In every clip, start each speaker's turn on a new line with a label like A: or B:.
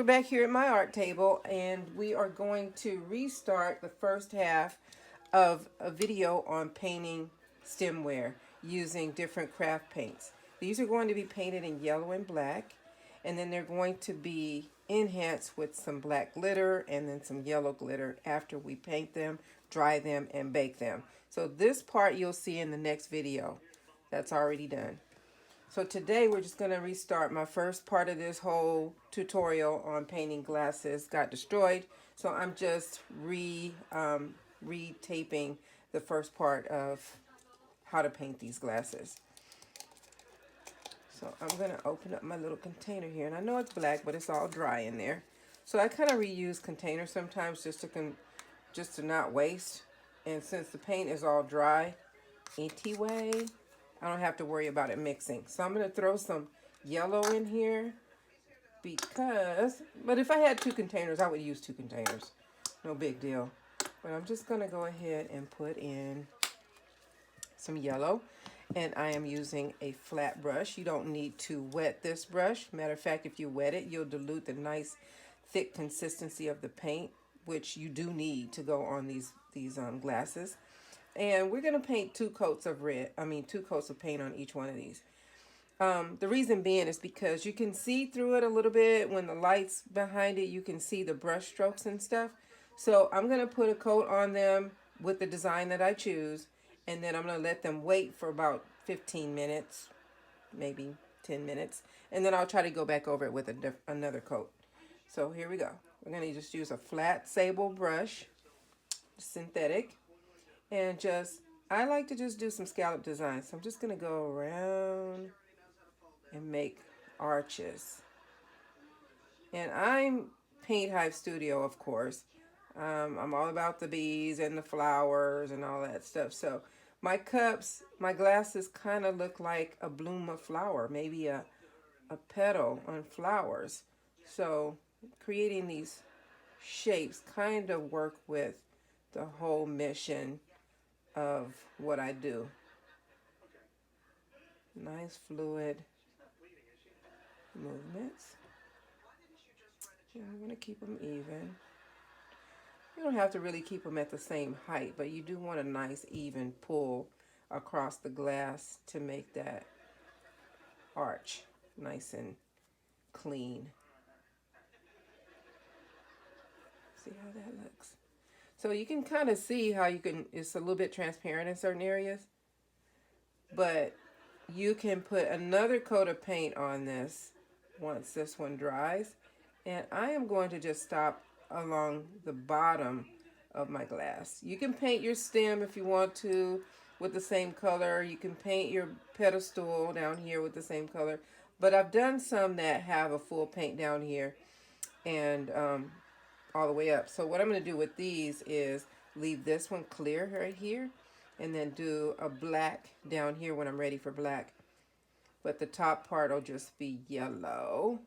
A: back here at my art table, and we are going to restart the first half of a video on painting stemware using different craft paints. These are going to be painted in yellow and black, and then they're going to be enhanced with some black glitter and then some yellow glitter after we paint them, dry them, and bake them. So this part you'll see in the next video. That's already done. So today we're just going to restart. My first part of this whole tutorial on painting glasses got destroyed. So I'm just retaping the first part of how to paint these glasses. So I'm going to open up my little container here. And I know it's black, but it's all dry in there. So I kind of reuse containers sometimes just to not waste. And since the paint is all dry, anyway, I don't have to worry about it mixing. So I'm going to throw some yellow in here but if I had 2 containers, I would use 2 containers. No big deal. But I'm just going to go ahead and put in some yellow. And I am using a flat brush. You don't need to wet this brush. Matter of fact, if you wet it, you'll dilute the nice thick consistency of the paint, which you do need to go on these glasses. And we're going to paint 2 coats of 2 coats of paint on each one of these. The reason being is because you can see through it a little bit. When the light's behind it, you can see the brush strokes and stuff. So I'm going to put a coat on them with the design that I choose. And then I'm going to let them wait for about 15 minutes, maybe 10 minutes. And then I'll try to go back over it with another coat. So here we go. We're going to just use a flat sable brush, synthetic. And I like to just do some scallop designs. So I'm just going to go around and make arches. And I'm Paint Hive Studio, of course. I'm all about the bees and the flowers and all that stuff. So my glasses kind of look like a bloom of flower, maybe a petal on flowers. So creating these shapes kind of work with the whole mission of what I do. Nice fluid movements. Yeah, I'm going to keep them even. You don't have to really keep them at the same height, but you do want a nice even pull across the glass to make that arch nice and clean. See how that looks? So you can kind of see how it's a little bit transparent in certain areas, but you can put another coat of paint on this once this one dries. And I am going to just stop along the bottom of my glass. You can paint your stem if you want to with the same color. You can paint your pedestal down here with the same color. But I've done some that have a full paint down here and all the way up. So what I'm going to do with these is leave this one clear right here and then do a black down here when I'm ready for black. But the top part will just be yellow.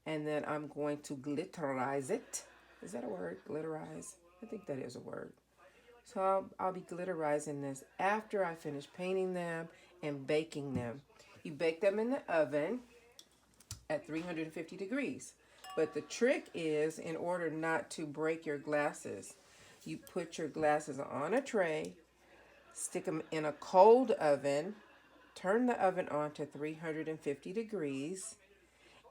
A: And then I'm going to glitterize it. Is that a word? Glitterize? I think that is a word. So I'll be glitterizing this after I finish painting them and baking them. You bake them in the oven at 350 degrees. But the trick is, in order not to break your glasses, you put your glasses on a tray, stick them in a cold oven, turn the oven on to 350 degrees,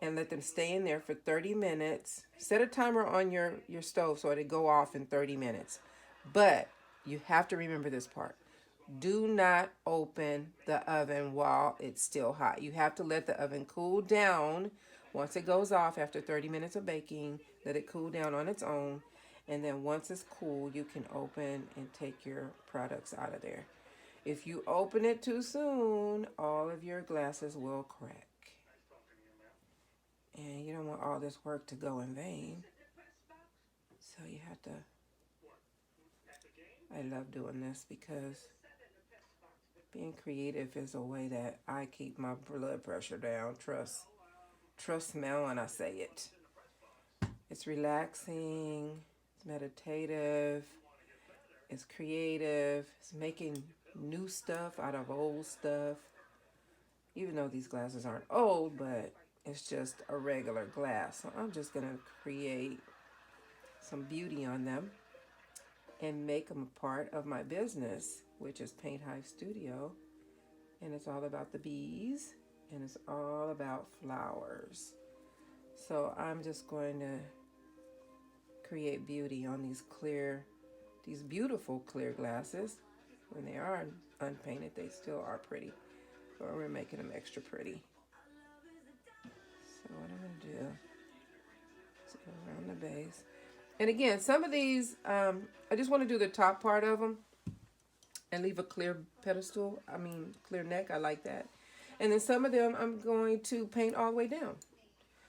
A: and let them stay in there for 30 minutes. Set a timer on your stove so it'll go off in 30 minutes. But you have to remember this part. Do not open the oven while it's still hot. You have to let the oven cool down. Once it goes off after 30 minutes of baking, let it cool down on its own. And then once it's cool, you can open and take your products out of there. If you open it too soon, all of your glasses will crack. And you don't want all this work to go in vain. So you have to... I love doing this because being creative is a way that I keep my blood pressure down. Trust me when I say it. It's relaxing, it's meditative, it's creative, it's making new stuff out of old stuff. Even though these glasses aren't old, but it's just a regular glass. So I'm just going to create some beauty on them and make them a part of my business, which is Paint Hive Studio. And it's all about the bees and it's all about flowers. So I'm just going to create beauty on these beautiful clear glasses. When they are unpainted, they still are pretty, but we're making them extra pretty. So what I'm going to do is go around the base. And again, some of these, I just want to do the top part of them and leave a clear pedestal. Clear neck. I like that. And then some of them I'm going to paint all the way down.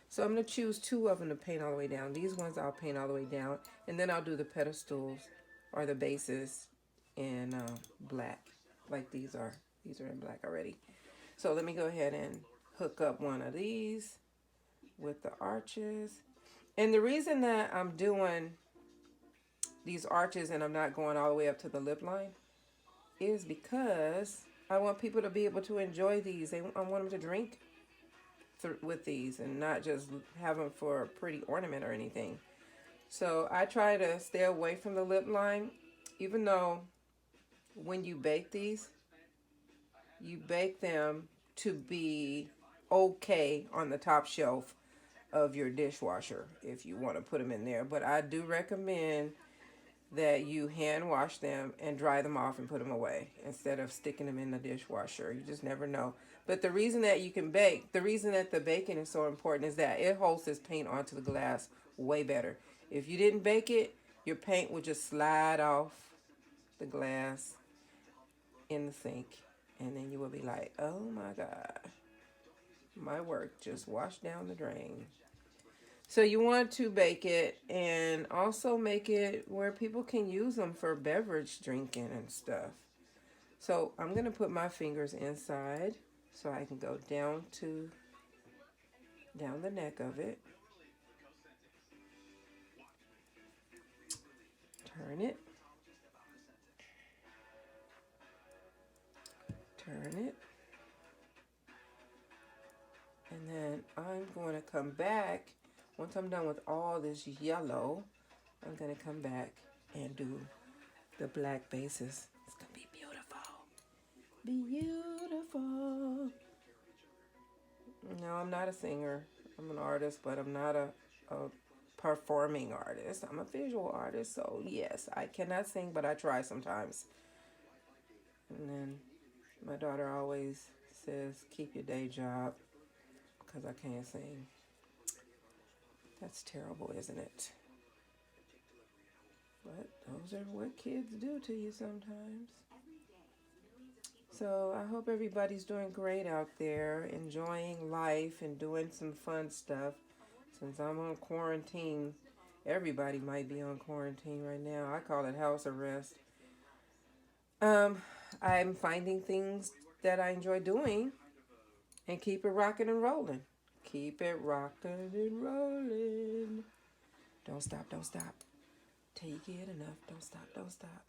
A: So I'm going to choose 2 of them to paint all the way down. These ones I'll paint all the way down. And then I'll do the pedestals or the bases in black, like these are. These are in black already. So let me go ahead and hook up one of these with the arches. And the reason that I'm doing these arches and I'm not going all the way up to the lip line is because I want people to be able to enjoy these. I want them to drink with these and not just have them for a pretty ornament or anything. So I try to stay away from the lip line, even though when you bake these, you bake them to be okay on the top shelf of your dishwasher if you want to put them in there. But I do recommend that you hand wash them and dry them off and put them away instead of sticking them in the dishwasher. You just never know. But the reason that you can bake, the reason that the baking is so important is that it holds this paint onto the glass way better. If you didn't bake it, your paint would just slide off the glass in the sink. And then you will be like, oh my God, my work just washed down the drain. So you want to bake it and also make it where people can use them for beverage drinking and stuff. So I'm going to put my fingers inside so I can go down the neck of it. Turn it. Turn it. And then I'm going to come back. Once I'm done with all this yellow, I'm going to come back and do the black bases. It's going to be beautiful. Beautiful. No, I'm not a singer. I'm an artist, but I'm not a performing artist. I'm a visual artist, so yes, I cannot sing, but I try sometimes. And then my daughter always says, keep your day job, because I can't sing. That's terrible, isn't it? But those are what kids do to you sometimes. So I hope everybody's doing great out there, enjoying life and doing some fun stuff. Since I'm on quarantine, everybody might be on quarantine right now. I call it house arrest. I'm finding things that I enjoy doing and keep it rocking and rolling. Keep it rocking and rolling. Don't stop, don't stop. Till you get enough. Don't stop, don't stop.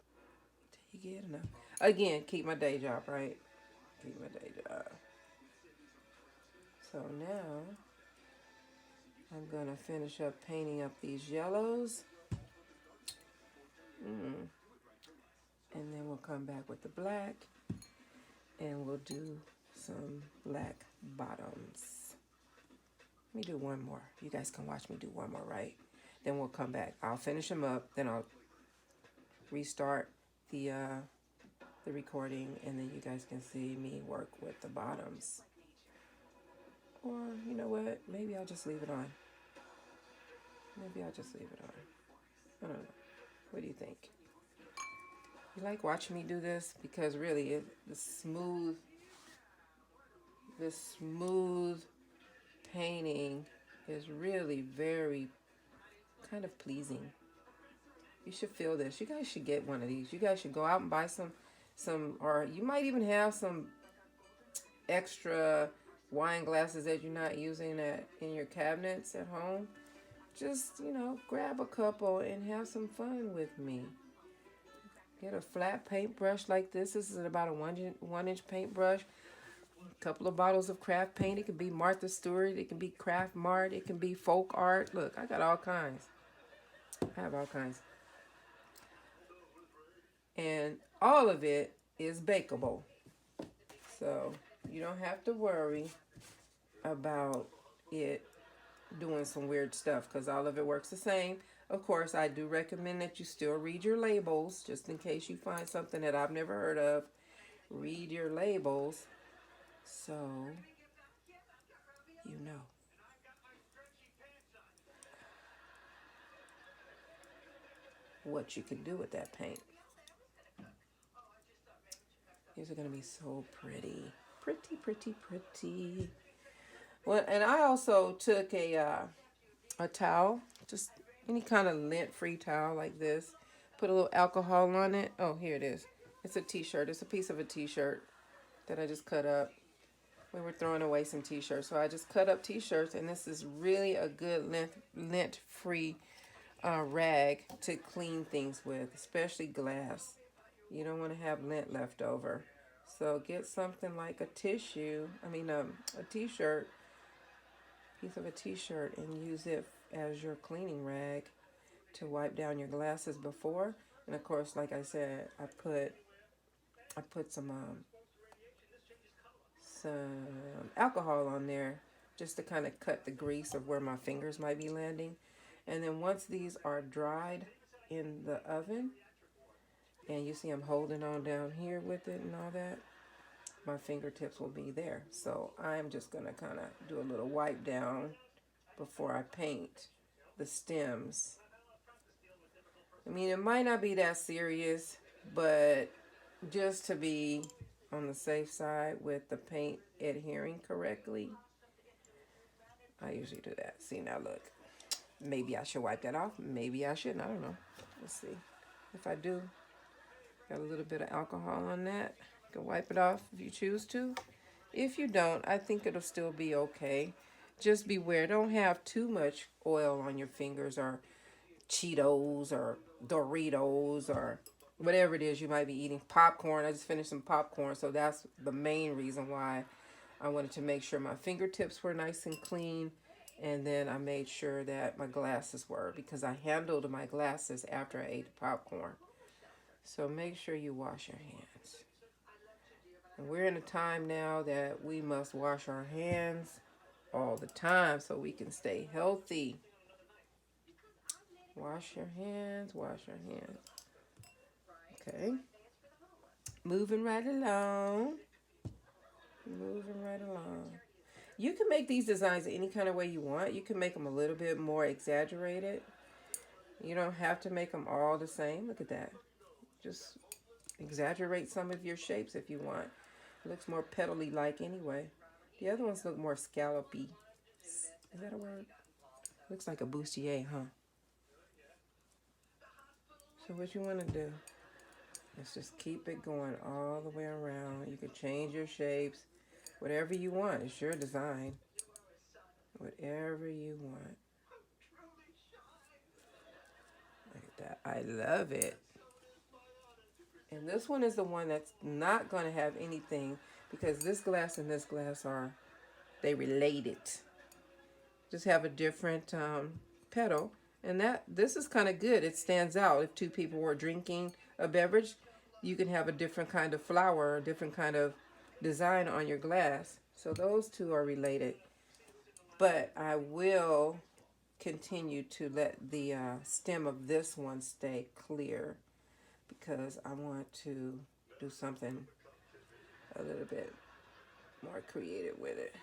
A: Till you get enough. Again, keep my day job, right? Keep my day job. So now, I'm going to finish up painting up these yellows. And then we'll come back with the black. And we'll do some black bottoms. Let me do one more. You guys can watch me do one more, right? Then we'll come back. I'll finish them up. Then I'll restart the recording. And then you guys can see me work with the bottoms. Or, you know what? Maybe I'll just leave it on. Maybe I'll just leave it on. I don't know. What do you think? You like watching me do this? Because really, the smooth painting is really very kind of pleasing. You should feel this. You guys should get one of these. You guys should go out and buy some, or you might even have some extra wine glasses that you're not using in your cabinets at home. Just, grab a couple and have some fun with me. Get a flat paintbrush like this. This is about a 1-inch paintbrush. A couple of bottles of craft paint. It can be Martha Stewart. It can be Craft Mart. It can be folk art. Look, I got all kinds. I have all kinds. And all of it is bakeable. So you don't have to worry about it doing some weird stuff because all of it works the same. Of course, I do recommend that you still read your labels just in case you find something that I've never heard of. Read your labels so you know. What you can do with that paint. These are going to be so pretty. Pretty, pretty, pretty. Well, and I also took a towel, just any kind of lint-free towel like this. Put a little alcohol on it. Oh, here it is. It's a t-shirt. It's a piece of a t-shirt that I just cut up. We were throwing away some t-shirts, so I just cut up t-shirts, and this is really a good lint-free rag to clean things with, especially glass. You don't want to have lint left over. So get something like a tissue, a t-shirt, piece of a t-shirt, and use it as your cleaning rag to wipe down your glasses before. And of course, like I said, I put some alcohol on there just to kind of cut the grease of where my fingers might be landing. And then once these are dried in the oven, and you see I'm holding on down here with it and all that, my fingertips will be there. So I'm just going to kind of do a little wipe down before I paint the stems. I mean, it might not be that serious, but just to be on the safe side with the paint adhering correctly, I usually do that. See, now look. Maybe I should wipe that off. Maybe I shouldn't. I don't know. Let's see. If I do, got a little bit of alcohol on that. You can wipe it off if you choose to. If you don't, I think it'll still be okay. Just beware. Don't have too much oil on your fingers or Cheetos or Doritos or whatever it is you might be eating. Popcorn. I just finished some popcorn, so that's the main reason why I wanted to make sure my fingertips were nice and clean. And then I made sure that my glasses were, because I handled my glasses after I ate the popcorn. So make sure you wash your hands. And we're in a time now that we must wash our hands all the time so we can stay healthy. Wash your hands, wash your hands. Okay. Moving right along. Moving right along. You can make these designs any kind of way you want. You can make them a little bit more exaggerated. You don't have to make them all the same. Look at that. Just exaggerate some of your shapes if you want. It looks more petally like anyway. The other ones look more scallopy. Is that a word? Looks like a bustier, huh? So what you want to do is just keep it going all the way around. You can change your shapes. Whatever you want. It's your design. Whatever you want. Look at that. I love it. And this one is the one that's not going to have anything, because this glass and this glass they related. Just have a different petal. And this is kind of good. It stands out. If two people were drinking a beverage, you can have a different kind of flower, a different kind of design on your glass. So those two are related. But I will continue to let the stem of this one stay clear, because I want to do something a little bit more creative with it.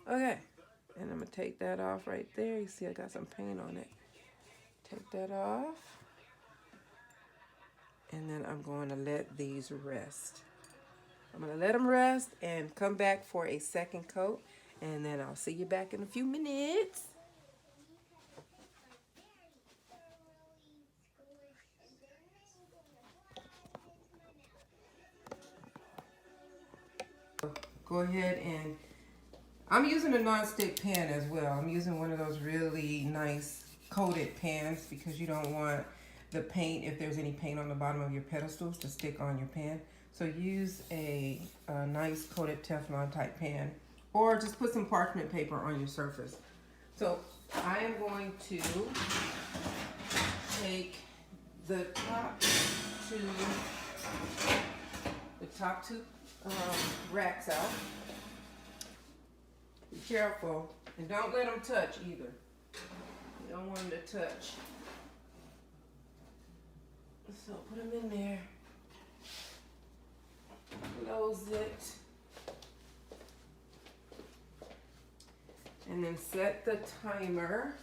A: Okay. And I'm going to take that off right there. You see I got some paint on it. Take that off. And then I'm going to let these rest. I'm going to let them rest and come back for a second coat. And then I'll see you back in a few minutes. Go ahead and... I'm using a non-stick pan as well. I'm using one of those really nice coated pans, because you don't want the paint, if there's any paint on the bottom of your pedestals, to stick on your pan. So use a nice coated Teflon type pan, or just put some parchment paper on your surface. So I am going to take the top two racks out. Be careful and don't let them touch either. You don't want them to touch. So put them in there. Close it. And then set the timer.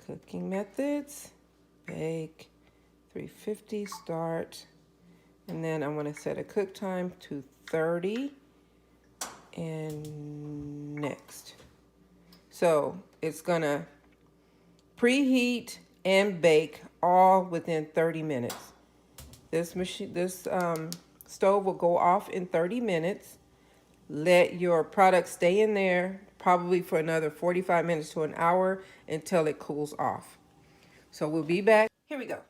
A: Cooking methods. Bake. 350 start. And then I want to set a cook time to 30. And next. So it's going to preheat and bake all within 30 minutes. This stove will go off in 30 minutes. Let your product stay in there probably for another 45 minutes to an hour until it cools off. So we'll be back. Here we go.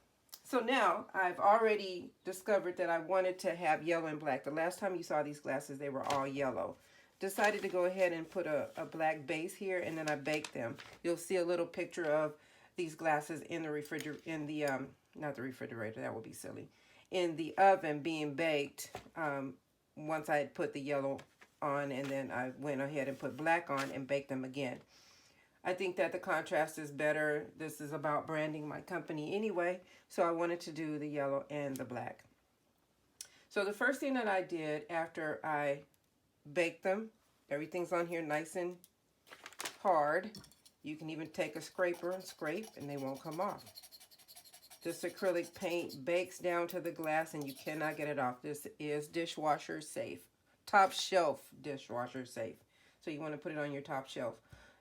A: So now I've already discovered that I wanted to have yellow and black. The last time you saw these glasses, they were all yellow. Decided to go ahead and put a black base here, and then I baked them. You'll see a little picture of these glasses in the refrigerator, not the refrigerator, that would be silly, in the oven being baked once I had put the yellow on, and then I went ahead and put black on and baked them again. I think that the contrast is better. This is about branding my company anyway, so I wanted to do the yellow and the black. So the first thing that I did after I baked them, everything's on here nice and hard. You can even take a scraper and scrape and they won't come off. This acrylic paint bakes down to the glass and you cannot get it off. This is dishwasher safe. Top shelf dishwasher safe. So you want to put it on your top shelf.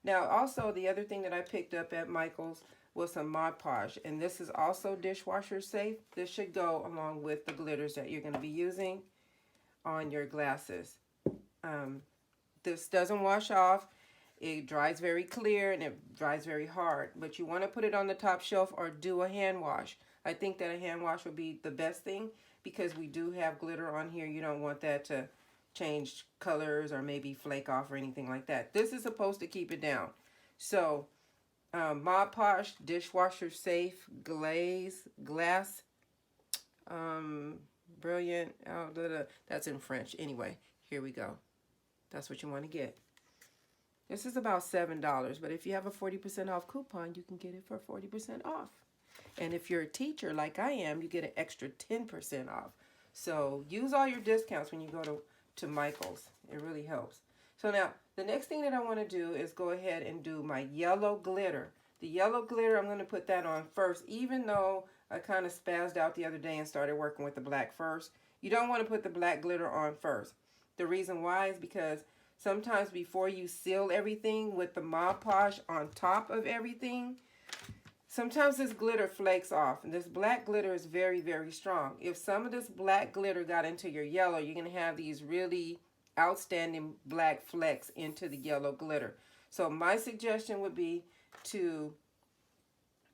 A: Now also the other thing that I picked up at Michael's was some Mod Podge. And this is also dishwasher safe. This should go along with the glitters that you're going to be using on your glasses. This doesn't wash off. It dries very clear and it dries very hard, but you want to put it on the top shelf or do a hand wash. I think that a hand wash would be the best thing because we do have glitter on here. You don't want that to change colors or maybe flake off or anything like that. This is supposed to keep it down. So Mod Podge dishwasher safe glass brilliant. That's in French. Anyway, here we go. That's what you want to get. This is about $7, but if you have a 40% off coupon, you can get it for 40% off. And if you're a teacher like I am, you get an extra 10% off. So use all your discounts when you go to Michael's. It really helps. So now, the next thing that I want to do is go ahead and do my yellow glitter. The yellow glitter, I'm going to put that on first, even though I kind of spazzed out the other day and started working with the black first. You don't want to put the black glitter on first. The reason why is because sometimes before you seal everything with the Mod Podge on top of everything, sometimes this glitter flakes off. And this black glitter is very, very strong. If some of this black glitter got into your yellow, you're going to have these really outstanding black flecks into the yellow glitter. So my suggestion would be to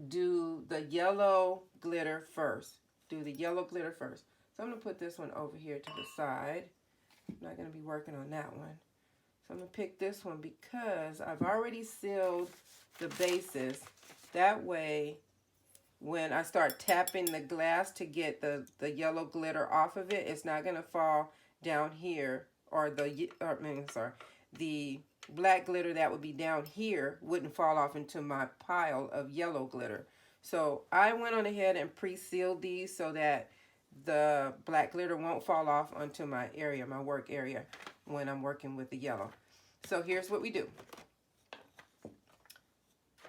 A: do the yellow glitter first. Do the yellow glitter first. So I'm going to put this one over here to the side. I'm not going to be working on that one. So I'm going to pick this one because I've already sealed the bases. That way, when I start tapping the glass to get the yellow glitter off of it, it's not going to fall down here. Or the black glitter that would be down here wouldn't fall off into my pile of yellow glitter. So I went on ahead and pre-sealed these so that the black glitter won't fall off onto my area, my work area, when I'm working with the yellow. So here's what we do.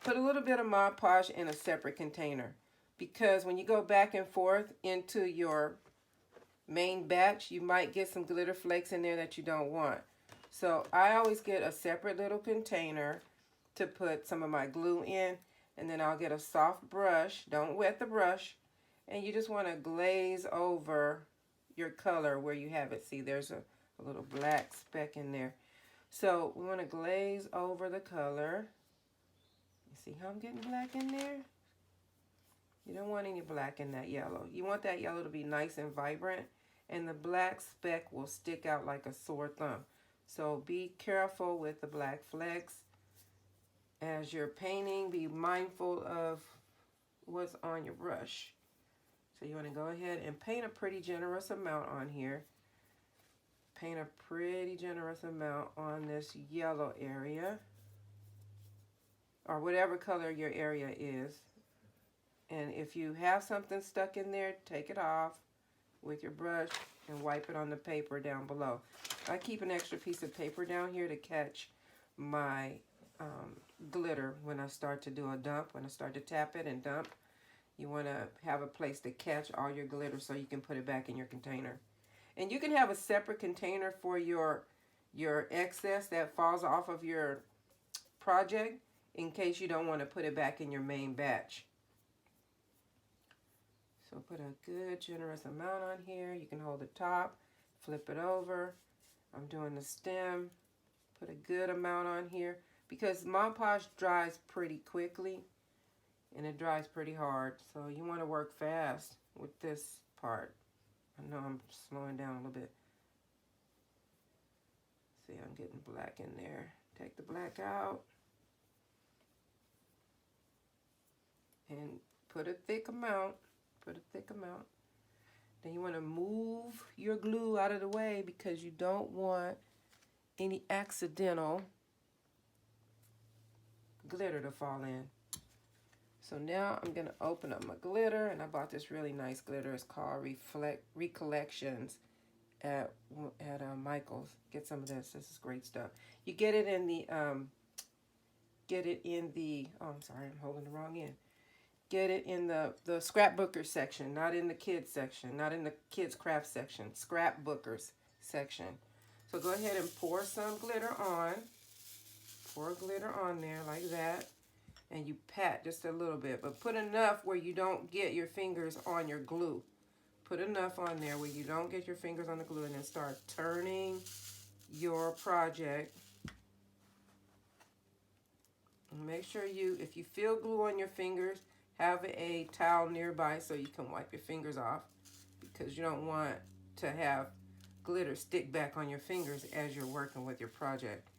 A: Put a little bit of Mod Podge in a separate container because when you go back and forth into your main batch, you might get some glitter flakes in there that you don't want. So I always get a separate little container to put some of my glue in, and then I'll get a soft brush. Don't wet the brush. And you just want to glaze over your color where you have it. See, there's a little black speck in there. So we want to glaze over the color. You see how I'm getting black in there? You don't want any black in that yellow. You want that yellow to be nice and vibrant, and the black speck will stick out like a sore thumb. So be careful with the black flecks. As you're painting, be mindful of what's on your brush. So you want to go ahead and paint a pretty generous amount on here. Paint a pretty generous amount on this yellow area, or whatever color your area is. And if you have something stuck in there, take it off with your brush and wipe it on the paper down below. I keep an extra piece of paper down here to catch my glitter when I start to do a dump, when I start to tap it and dump. You want to have a place to catch all your glitter so you can put it back in your container. And you can have a separate container for your excess that falls off of your project in case you don't want to put it back in your main batch. So put a good generous amount on here. You can hold the top, flip it over. I'm doing the stem. Put a good amount on here because Mod Podge dries pretty quickly and it dries pretty hard. So you want to work fast with this part. I know I'm slowing down a little bit. See, I'm getting black in there. Take the black out. And put a thick amount. Put a thick amount. Then you want to move your glue out of the way because you don't want any accidental glitter to fall in. So now I'm going to open up my glitter, and I bought this really nice glitter. It's called Recollections at Michael's. Get some of this. This is great stuff. You get it in the oh, I'm sorry, I'm holding the wrong end. Get it in the scrapbookers section, not in the kids section, not in the kids craft section, scrapbookers section. So go ahead and pour some glitter on. Pour glitter on there like that. And you pat just a little bit, but put enough where you don't get your fingers on your glue. Put enough on there where you don't get your fingers on the glue, and then start turning your project. And make sure if you feel glue on your fingers, have a towel nearby so you can wipe your fingers off, because you don't want to have glitter stick back on your fingers as you're working with your project.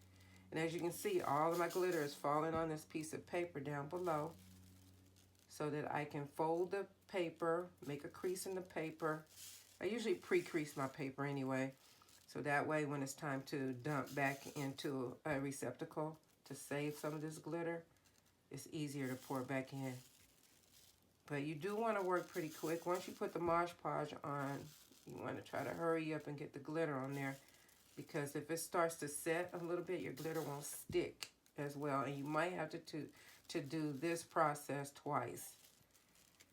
A: And as you can see, all of my glitter is falling on this piece of paper down below so that I can fold the paper, make a crease in the paper. I usually pre-crease my paper anyway, so that way when it's time to dump back into a receptacle to save some of this glitter, it's easier to pour back in. But you do want to work pretty quick. Once you put the Mod Podge on, you want to try to hurry up and get the glitter on there, because if it starts to set a little bit, your glitter won't stick as well. And you might have to do this process twice,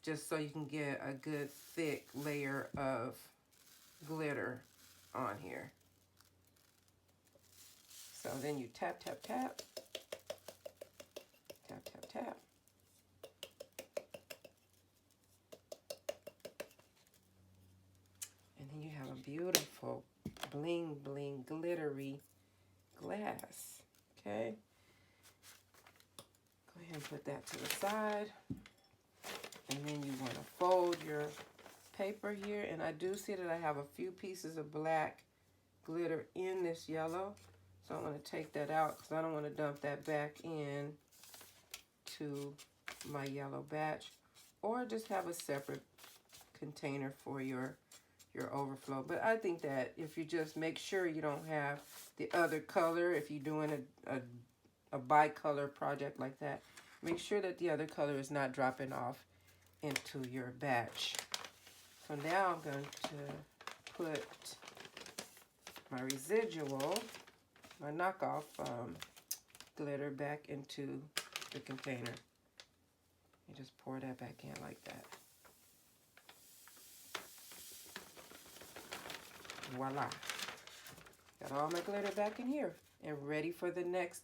A: just so you can get a good thick layer of glitter on here. So then you tap, tap, tap. Tap, tap, tap. And then you have a beautiful bling bling glittery glass. Okay, go ahead and put that to the side, and then you want to fold your paper here. And I do see that I have a few pieces of black glitter in this yellow, so I'm going to take that out because I don't want to dump that back in to my yellow batch, or just have a separate container for your overflow. But I think that if you just make sure you don't have the other color, if you're doing a bicolor project like that, make sure that the other color is not dropping off into your batch. So now I'm going to put my residual, my knockoff glitter back into the container. You just pour that back in like that. Voila. Got all my glitter back in here and ready for the next.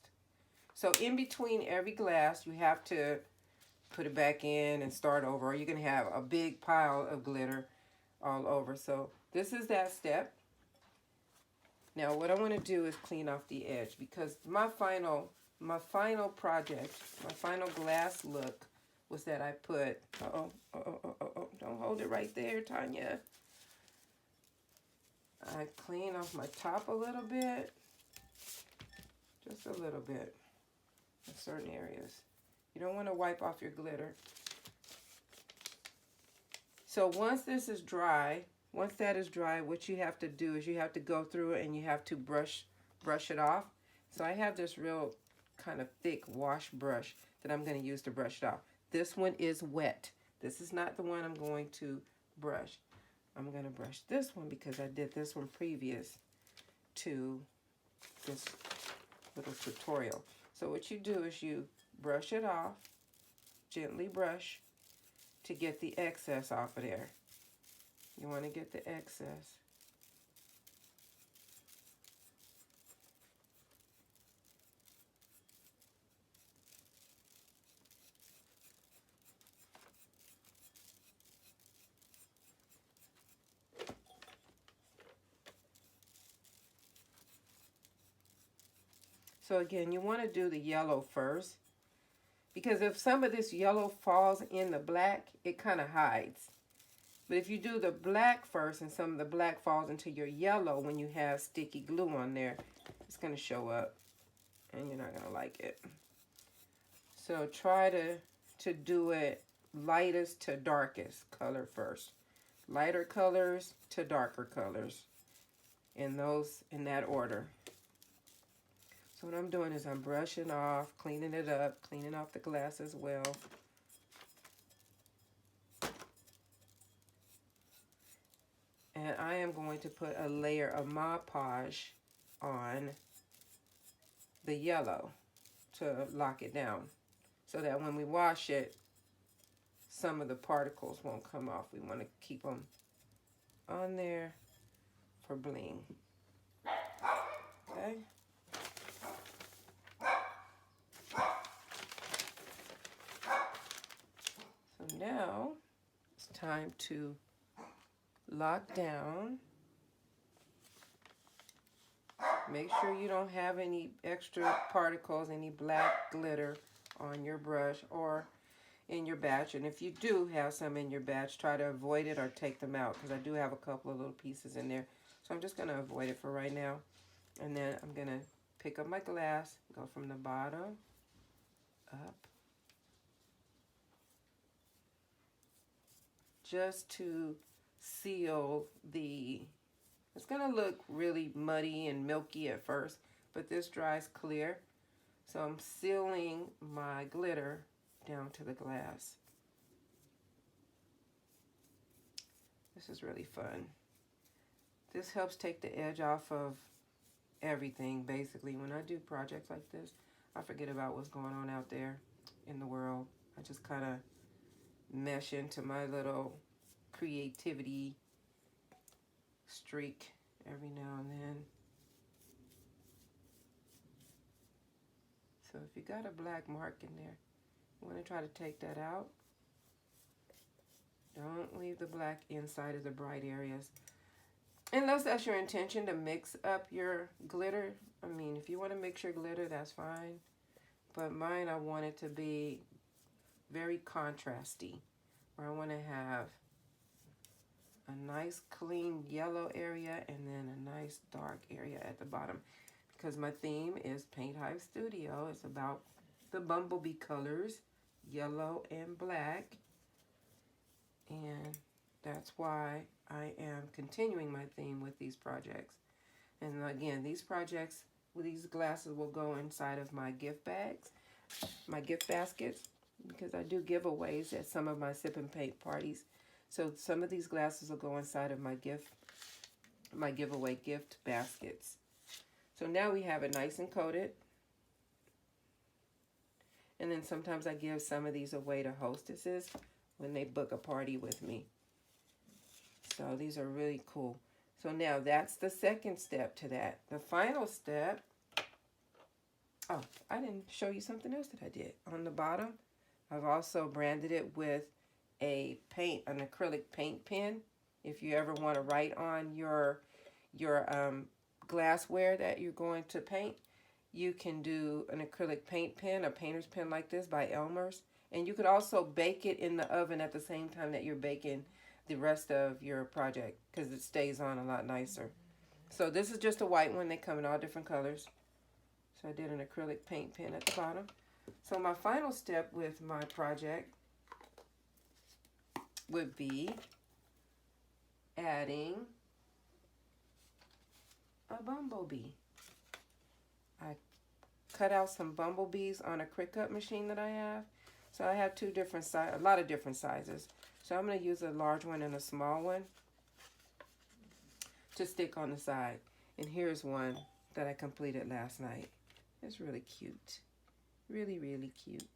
A: So in between every glass, you have to put it back in and start over, or you're going to have a big pile of glitter all over. So this is that step. Now what I want to do is clean off the edge, because my final project, my final glass look was that I put, don't hold it right there, Tanya. I clean off my top a little bit, just a little bit in certain areas. You don't want to wipe off your glitter. So once this is dry, once that is dry, what you have to do is you have to go through it and you have to brush it off. So I have this real kind of thick wash brush that I'm going to use to brush it off. This one is wet. This is not the one I'm going to brush. I'm going to brush this one because I did this one previous to this little tutorial. So what you do is you brush it off, gently brush to get the excess off of there. You want to get the excess. So again, you want to do the yellow first, because if some of this yellow falls in the black, it kind of hides. But if you do the black first and some of the black falls into your yellow when you have sticky glue on there, it's going to show up and you're not going to like it. So try to do it lightest to darkest color first. Lighter colors to darker colors, in that order. So what I'm doing is I'm brushing off, cleaning it up, cleaning off the glass as well. And I am going to put a layer of Mod Podge on the yellow to lock it down, so that when we wash it, some of the particles won't come off. We want to keep them on there for bling. Okay. So now it's time to lock down. Make sure you don't have any extra particles, any black glitter on your brush or in your batch. And if you do have some in your batch, try to avoid it or take them out, because I do have a couple of little pieces in there. So I'm just going to avoid it for right now. And then I'm going to pick up my glass, go from the bottom up, just to seal the, it's going to look really muddy and milky at first, but this dries clear. So I'm sealing my glitter down to the glass. This is really fun. This helps take the edge off of everything, basically. When I do projects like this, I forget about what's going on out there in the world. I just kind of mesh into my little creativity streak every now and then. So if you got a black mark in there, you want to try to take that out. Don't leave the black inside of the bright areas. Unless that's your intention to mix up your glitter. I mean, if you want to mix your glitter, that's fine. But mine, I want it to be very contrasty. Where I want to have a nice clean yellow area and then a nice dark area at the bottom. Because my theme is Paint Hive Studio. It's about the bumblebee colors, yellow and black. And that's why I am continuing my theme with these projects. And again, these projects with these glasses will go inside of my gift bags, my gift baskets, because I do giveaways at some of my sip and paint parties. So some of these glasses will go inside of my giveaway gift baskets. So now we have it nice and coated. And then sometimes I give some of these away to hostesses when they book a party with me. So these are really cool. So now that's the second step to that. The final step, oh, I didn't show you something else that I did. On the bottom, I've also branded it with an acrylic paint pen. If you ever want to write on your glassware that you're going to paint, you can do an acrylic paint pen, a painter's pen like this by Elmer's, And you could also bake it in the oven at the same time that you're baking the rest of your project because it stays on a lot nicer. So this is just a white one. They come in all different colors. So I did an acrylic paint pen at the bottom. So my final step with my project would be adding a bumblebee. I cut out some bumblebees on a Cricut machine that I have. So I have two different a lot of different sizes. So I'm going to use a large one and a small one to stick on the side. And here's one that I completed last night. It's really cute. Really, really cute.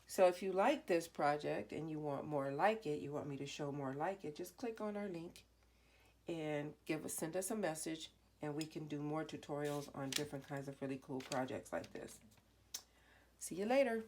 A: So if you like this project and you want more like it, you want me to show more like it, just click on our link and send us a message, and we can do more tutorials on different kinds of really cool projects like this. See you later.